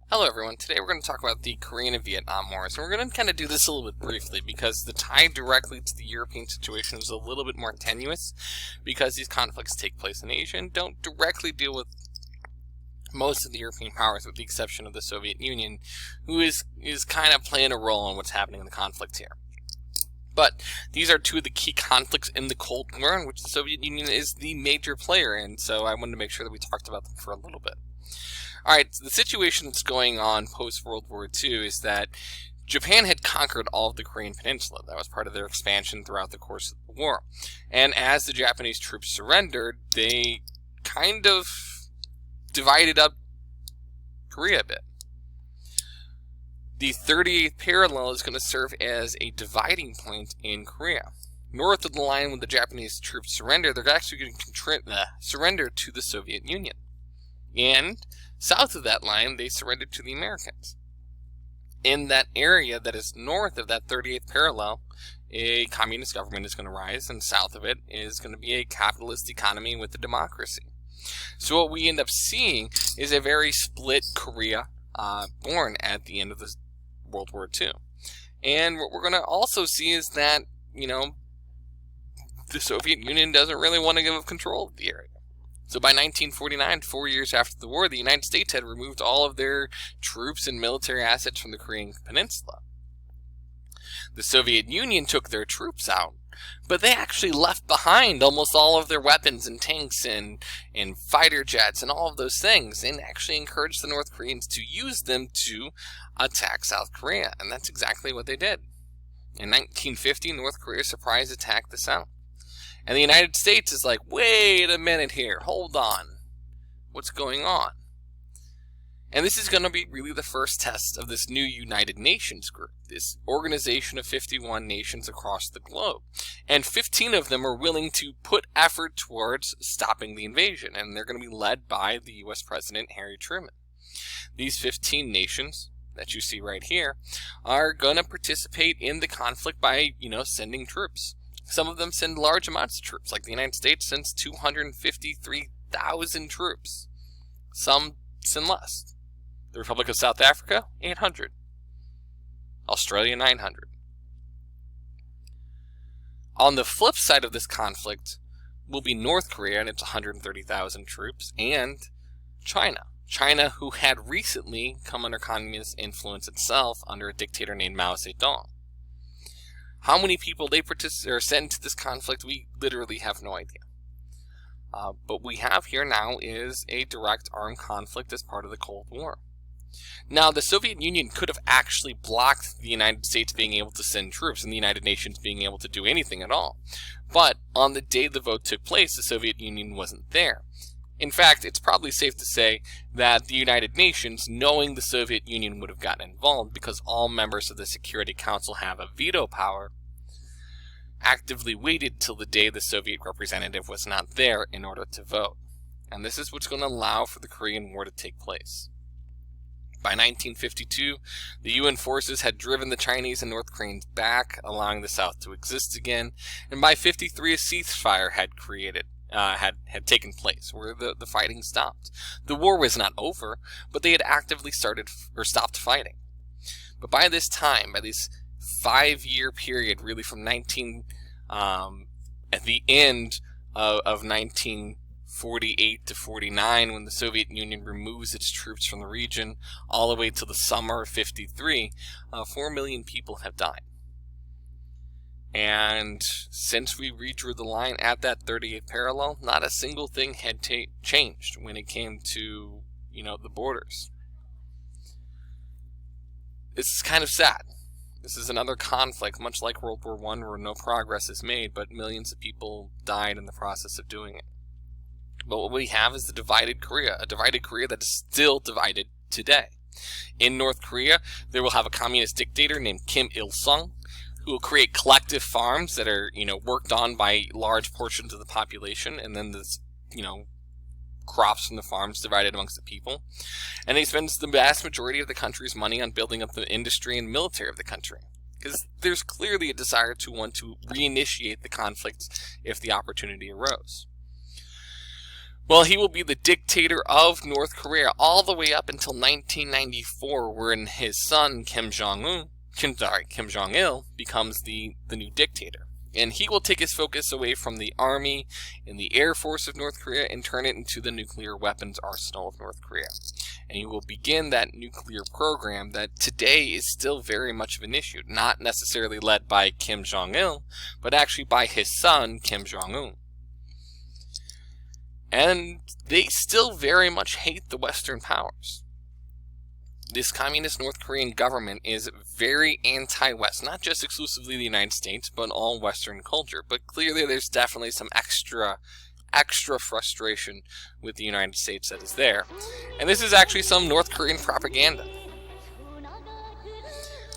Hello everyone, today we're going to talk about the Korean and Vietnam Wars, and we're going to kind of do this a little bit briefly because the tie directly to the European situation is a little bit more tenuous because these conflicts take place in Asia and don't directly deal with most of the European powers with the exception of the Soviet Union, who is kind of playing a role in what's happening in the conflict here. But these are two of the key conflicts in the Cold War in which the Soviet Union is the major player in, so I wanted to make sure that we talked about them for a little bit. Alright, so the situation that's going on post-World War II is that Japan had conquered all of the Korean Peninsula. That was part of their expansion throughout the course of the war. And as the Japanese troops surrendered, they kind of divided up Korea a bit. The 38th parallel is going to serve as a dividing point in Korea. North of the line, when the Japanese troops surrender, they're actually going to surrender to the Soviet Union. And south of that line, they surrendered to the Americans. In that area that is north of that 38th parallel, a communist government is going to rise, and south of it is going to be a capitalist economy with a democracy. So what we end up seeing is a very split Korea born at the end of the World War II. And what we're going to also see is that, the Soviet Union doesn't really want to give up control of the area. So by 1949, 4 years after the war, the United States had removed all of their troops and military assets from the Korean Peninsula. The Soviet Union took their troops out, but they actually left behind almost all of their weapons and tanks and fighter jets and all of those things, and actually encouraged the North Koreans to use them to attack South Korea, and that's exactly what they did. In 1950, North Korea surprise attacked the South. And the United States is like, wait a minute here, hold on. What's going on? And this is going to be really the first test of this new United Nations group, this organization of 51 nations across the globe. And 15 of them are willing to put effort towards stopping the invasion, and they're going to be led by the U.S. President Harry Truman. These 15 nations that you see right here are going to participate in the conflict by, sending troops. Some of them send large amounts of troops, like the United States sends 253,000 troops. Some send less. The Republic of South Africa, 800. Australia, 900. On the flip side of this conflict will be North Korea, and it's 130,000 troops, and China. China, who had recently come under communist influence itself under a dictator named Mao Zedong. How many people they sent to this conflict, we literally have no idea. But what we have here now is a direct armed conflict as part of the Cold War. Now, the Soviet Union could have actually blocked the United States being able to send troops and the United Nations being able to do anything at all. But on the day the vote took place, the Soviet Union wasn't there. In fact, it's probably safe to say that the United Nations, knowing the Soviet Union would have gotten involved because all members of the Security Council have a veto power, actively waited till the day the Soviet representative was not there in order to vote. And this is what's going to allow for the Korean War to take place. By 1952, the UN forces had driven the Chinese and North Koreans back, allowing the South to exist again, and by 1953 a ceasefire had taken place, where the fighting stopped. The war was not over, but they had actively stopped fighting. But by this time, by this 5-year period, really from at the end of 1948 to 49, when the Soviet Union removes its troops from the region, all the way to the summer of 1953, 4 million people have died. And since we redrew the line at that 38th parallel, not a single thing had changed when it came to, the borders. This is kind of sad. This is another conflict, much like World War I, where no progress is made, but millions of people died in the process of doing it. But what we have is the divided Korea, a divided Korea that is still divided today. In North Korea, they will have a communist dictator named Kim Il-sung, who will create collective farms that are, worked on by large portions of the population, and then this, crops from the farms divided amongst the people. And he spends the vast majority of the country's money on building up the industry and military of the country. Because there's clearly a desire to want to reinitiate the conflict if the opportunity arose. Well, he will be the dictator of North Korea all the way up until 1994, when his son Kim Jong-il becomes the new dictator. And he will take his focus away from the army and the air force of North Korea and turn it into the nuclear weapons arsenal of North Korea. And he will begin that nuclear program that today is still very much of an issue, not necessarily led by Kim Jong-il, but actually by his son, Kim Jong-un. And they still very much hate the Western powers. This communist North Korean government is very anti-West, not just exclusively the United States, but all Western culture. But clearly there's definitely some extra frustration with the United States that is there. And this is actually some North Korean propaganda.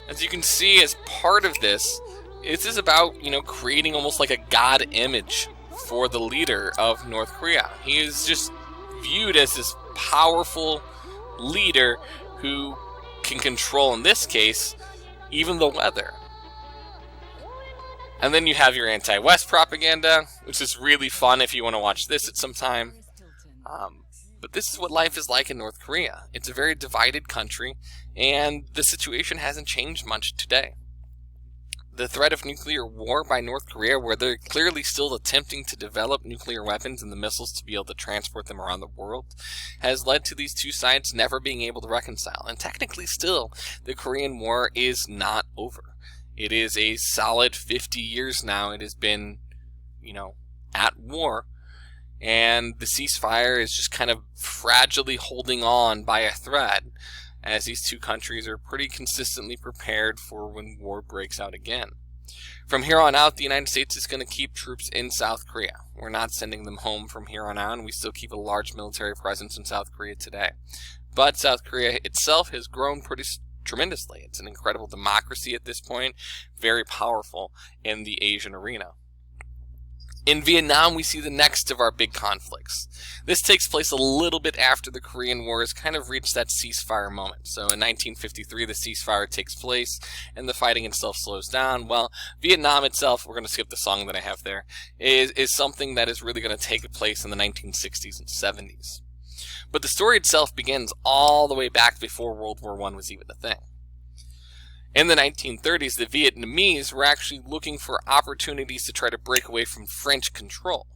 As you can see, as part of this is about, creating almost like a god image for the leader of North Korea. He is just viewed as this powerful leader who can control, in this case, even the weather. And then you have your anti-West propaganda, which is really fun if you want to watch this at some time. But this is what life is like in North Korea. It's a very divided country, and the situation hasn't changed much today. The threat of nuclear war by North Korea, where they're clearly still attempting to develop nuclear weapons and the missiles to be able to transport them around the world, has led to these two sides never being able to reconcile. And technically still, the Korean War is not over. It is a solid 50 years now. It has been, at war. And the ceasefire is just kind of fragilely holding on by a thread, as these two countries are pretty consistently prepared for when war breaks out again. From here on out, the United States is going to keep troops in South Korea. We're not sending them home from here on out, and we still keep a large military presence in South Korea today. But South Korea itself has grown pretty tremendously. It's an incredible democracy at this point, very powerful in the Asian arena. In Vietnam, we see the next of our big conflicts. This takes place a little bit after the Korean War has kind of reached that ceasefire moment. So in 1953, the ceasefire takes place, and the fighting itself slows down. Well, Vietnam itself, we're going to skip the song that I have there, is something that is really going to take place in the 1960s and 70s. But the story itself begins all the way back before World War I was even a thing. In the 1930s, the Vietnamese were actually looking for opportunities to try to break away from French control,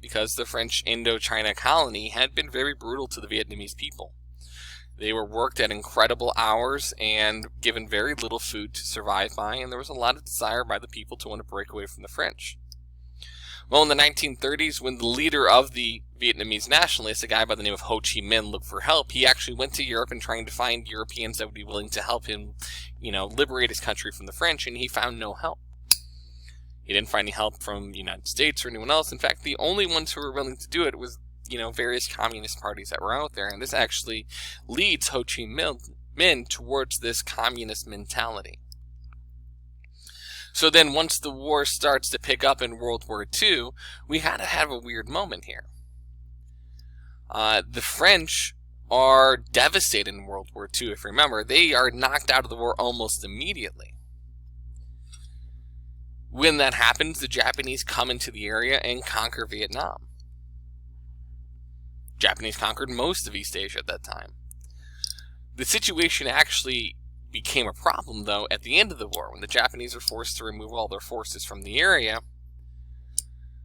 because the French Indochina colony had been very brutal to the Vietnamese people. They were worked at incredible hours and given very little food to survive by, and there was a lot of desire by the people to want to break away from the French. Well, in the 1930s, when the leader of the Vietnamese nationalists, a guy by the name of Ho Chi Minh, looked for help, he actually went to Europe and trying to find Europeans that would be willing to help him, liberate his country from the French, and he found no help. He didn't find any help from the United States or anyone else. In fact, the only ones who were willing to do it was, various communist parties that were out there, and this actually leads Ho Chi Minh towards this communist mentality. So then once the war starts to pick up in World War II, we had to have a weird moment here. The French are devastated in World War II. If you remember, they are knocked out of the war almost immediately. When that happens, the Japanese come into the area and conquer Vietnam. Japanese conquered most of East Asia at that time. The situation actually became a problem, though, at the end of the war, when the Japanese were forced to remove all their forces from the area.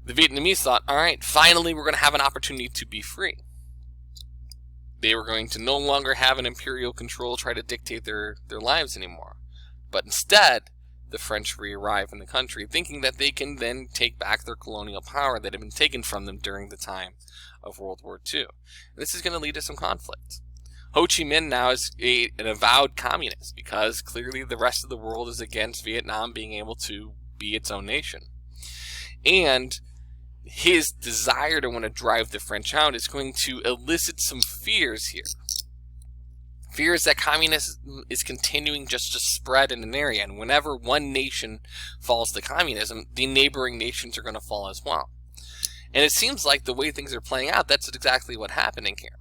The Vietnamese thought, all right, finally we're going to have an opportunity to be free. They were going to no longer have an imperial control try to dictate their lives anymore. But instead, the French re-arrive in the country, thinking that they can then take back their colonial power that had been taken from them during the time of World War II. This is going to lead to some conflict. Ho Chi Minh now is an avowed communist, because clearly the rest of the world is against Vietnam being able to be its own nation. And his desire to want to drive the French out is going to elicit some fears here. Fears that communism is continuing just to spread in an area, and whenever one nation falls to communism, the neighboring nations are going to fall as well. And it seems like the way things are playing out, that's exactly what's happening here.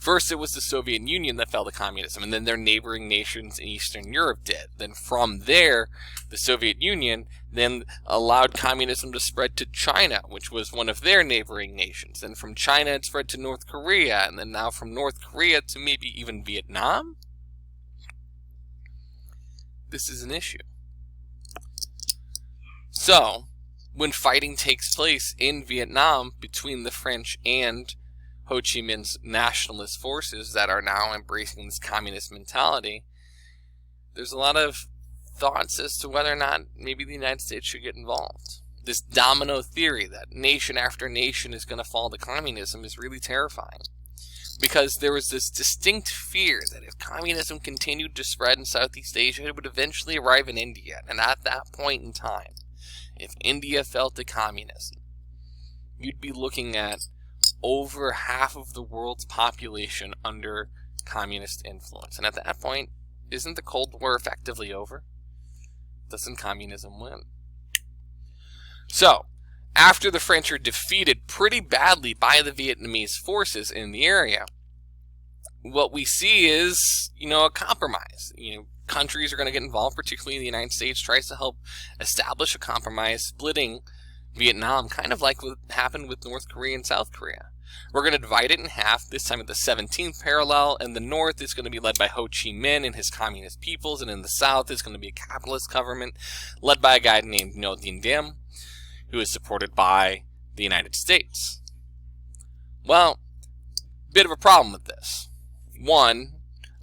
First, it was the Soviet Union that fell to communism, and then their neighboring nations in Eastern Europe did. Then from there, the Soviet Union then allowed communism to spread to China, which was one of their neighboring nations. Then from China, it spread to North Korea, and then now from North Korea to maybe even Vietnam? This is an issue. So, when fighting takes place in Vietnam between the French and Ho Chi Minh's nationalist forces that are now embracing this communist mentality, there's a lot of thoughts as to whether or not maybe the United States should get involved. This domino theory that nation after nation is going to fall to communism is really terrifying, because there was this distinct fear that if communism continued to spread in Southeast Asia, it would eventually arrive in India. And at that point in time, if India fell to communism, you'd be looking at over half of the world's population under communist influence. And at that point, isn't the Cold War effectively over? Doesn't communism win? So, after the French are defeated pretty badly by the Vietnamese forces in the area, what we see is, a compromise. Countries are going to get involved, particularly the United States tries to help establish a compromise, splitting Vietnam, kind of like what happened with North Korea and South Korea. We're going to divide it in half, this time at the 17th parallel, and the north is going to be led by Ho Chi Minh and his communist peoples, and in the south is going to be a capitalist government led by a guy named Ngo Dinh Diem, who is supported by the United States. Well, bit of a problem with this. One,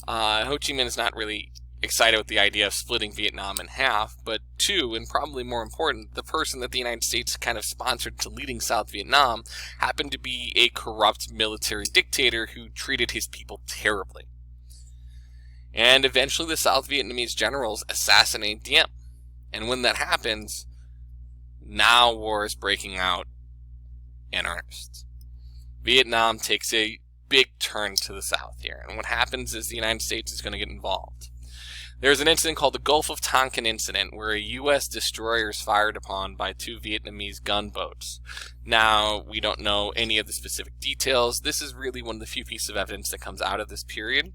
Ho Chi Minh is not really excited with the idea of splitting Vietnam in half, but two, and probably more important, the person that the United States kind of sponsored to leading South Vietnam happened to be a corrupt military dictator who treated his people terribly. And eventually the South Vietnamese generals assassinate Diem. And when that happens, now war is breaking out in earnest. Vietnam takes a big turn to the south here, and what happens is the United States is going to get involved. There's an incident called the Gulf of Tonkin incident where a U.S. destroyer is fired upon by two Vietnamese gunboats. Now, we don't know any of the specific details. This is really one of the few pieces of evidence that comes out of this period,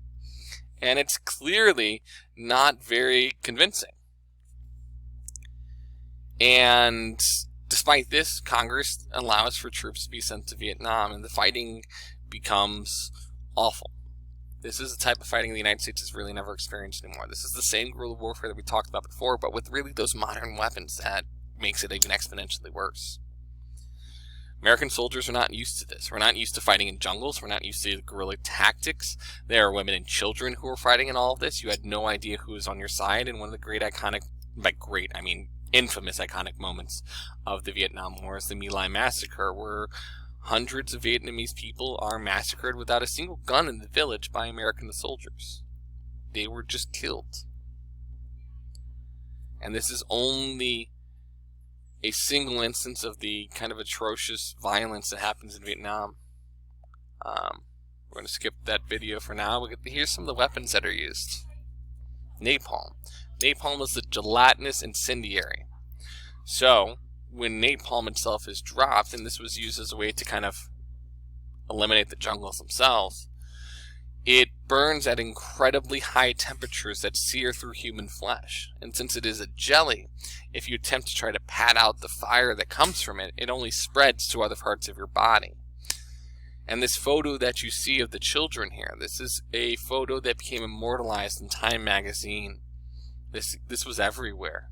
and it's clearly not very convincing. And despite this, Congress allows for troops to be sent to Vietnam, and the fighting becomes awful. This is the type of fighting the United States has really never experienced anymore. This is the same guerrilla warfare that we talked about before, but with really those modern weapons that makes it even exponentially worse. American soldiers are not used to this. We're not used to fighting in jungles. We're not used to guerrilla tactics. There are women and children who are fighting in all of this. You had no idea who was on your side, and one of the great iconic, by great, I mean infamous iconic moments of the Vietnam War is the My Lai massacre, where hundreds of Vietnamese people are massacred without a single gun in the village by American soldiers. They were just killed. And this is only a single instance of the kind of atrocious violence that happens in Vietnam. We're going to skip that video for now. Here's some of the weapons that are used. Napalm. Napalm is the gelatinous incendiary. So, when napalm itself is dropped, and this was used as a way to kind of eliminate the jungles themselves, it burns at incredibly high temperatures that sear through human flesh. And since it is a jelly, if you attempt to try to pat out the fire that comes from it, it only spreads to other parts of your body. And this photo that you see of the children here, this is a photo that became immortalized in Time magazine. This was everywhere.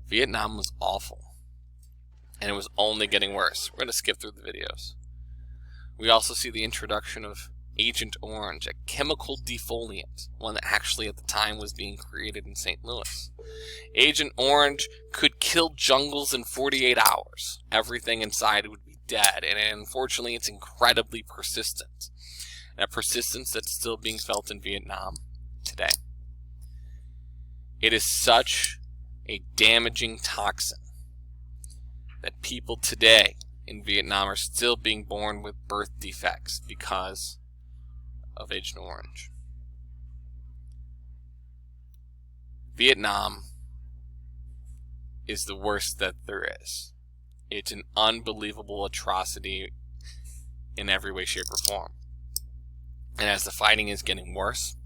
Vietnam was awful. And it was only getting worse. We're going to skip through the videos. We also see the introduction of Agent Orange, a chemical defoliant, one that actually at the time was being created in St. Louis. Agent Orange could kill jungles in 48 hours. Everything inside would be dead, and unfortunately it's incredibly persistent. And a persistence that's still being felt in Vietnam today. It is such a damaging toxin that people today in Vietnam are still being born with birth defects because of Agent Orange. Vietnam is the worst that there is. It's an unbelievable atrocity in every way, shape, or form. And as the fighting is getting worse,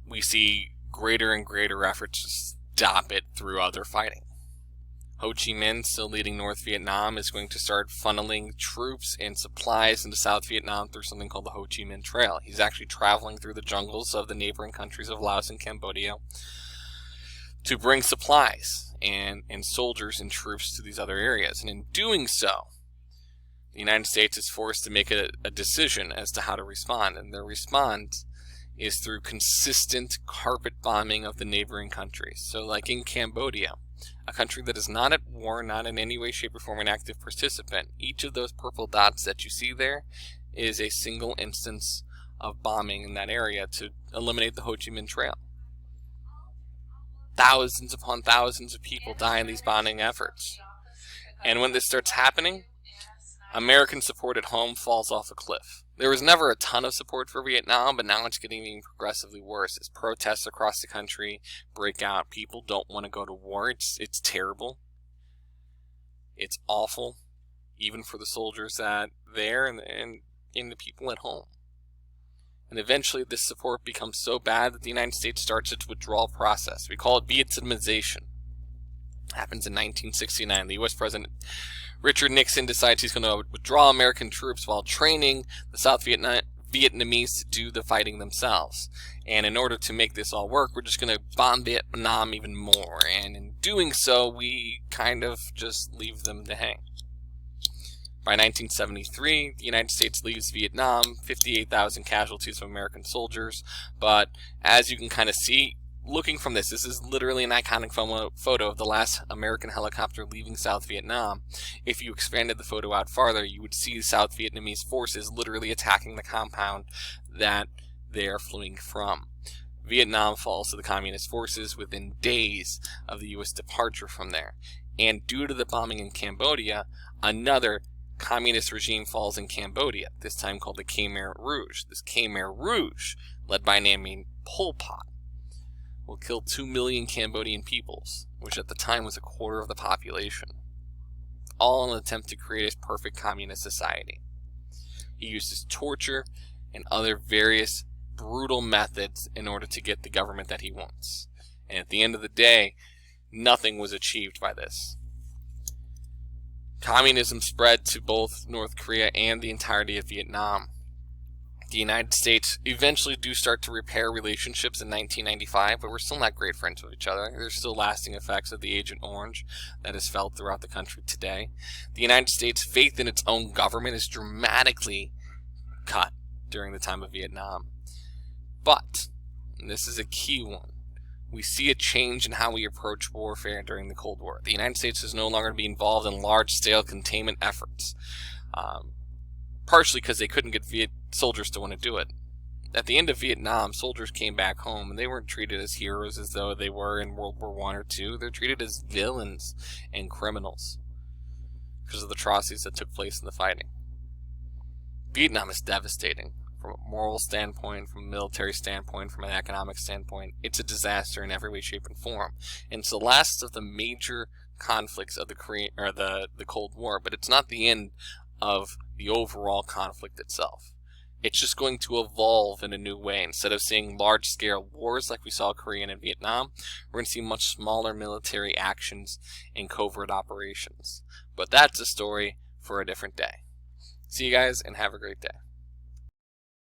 we see greater and greater efforts to stop it through other fighting. Ho Chi Minh, still leading North Vietnam, is going to start funneling troops and supplies into South Vietnam through something called the Ho Chi Minh Trail. He's actually traveling through the jungles of the neighboring countries of Laos and Cambodia to bring supplies and soldiers and troops to these other areas. And in doing so, the United States is forced to make a decision as to how to respond. And their response is through consistent carpet bombing of the neighboring countries. So like in Cambodia, a country that is not at war, not in any way, shape, or form an active participant, each of those purple dots that you see there is a single instance of bombing in that area to eliminate the Ho Chi Minh Trail. Thousands upon thousands of people die in these bombing efforts. And when this starts happening, American support at home falls off a cliff. There was never a ton of support for Vietnam, but now it's getting progressively worse as protests across the country break out. People don't want to go to war. It's terrible. It's awful, even for the soldiers that there and the people at home. And eventually this support becomes so bad that the United States starts its withdrawal process. We call it Vietnamization. It happens in 1969. The U.S. President Richard Nixon decides he's going to withdraw American troops while training the South Vietnamese to do the fighting themselves. And in order to make this all work, we're just going to bomb Vietnam even more. And in doing so, we kind of just leave them to hang. By 1973, the United States leaves Vietnam, 58,000 casualties of American soldiers. But as you can kind of see, looking from this is literally an iconic photo of the last American helicopter leaving South Vietnam. If you expanded the photo out farther, you would see South Vietnamese forces literally attacking the compound that they are fleeing from. Vietnam falls to the communist forces within days of the U.S. departure from there. And due to the bombing in Cambodia, another communist regime falls in Cambodia, this time called the Khmer Rouge. This Khmer Rouge, led by a man named Pol Pot, will kill 2 million Cambodian peoples, which at the time was a quarter of the population, all in an attempt to create a perfect communist society. He uses torture and other various brutal methods in order to get the government that he wants. And at the end of the day, nothing was achieved by this. Communism spread to both North Korea and the entirety of Vietnam. The United States eventually do start to repair relationships in 1995, but we're still not great friends with each other. There's still lasting effects of the Agent Orange that is felt throughout the country today. The United States' faith in its own government is dramatically cut during the time of Vietnam. But, and this is a key one, we see a change in how we approach warfare during the Cold War. The United States is no longer going to be involved in large-scale containment efforts, partially because they couldn't get soldiers to want to do it. At the end of Vietnam, soldiers came back home, and they weren't treated as heroes as though they were in World War I or II. They're treated as villains and criminals because of the atrocities that took place in the fighting. Vietnam is devastating. From a moral standpoint, from a military standpoint, from an economic standpoint, it's a disaster in every way, shape, and form. And it's the last of the major conflicts of the Cold War, but it's not the end of the overall conflict itself. It's just going to evolve in a new way. Instead of seeing large-scale wars like we saw Korea and Vietnam, we're going to see much smaller military actions and covert operations. But that's a story for a different day. See you guys, and have a great day.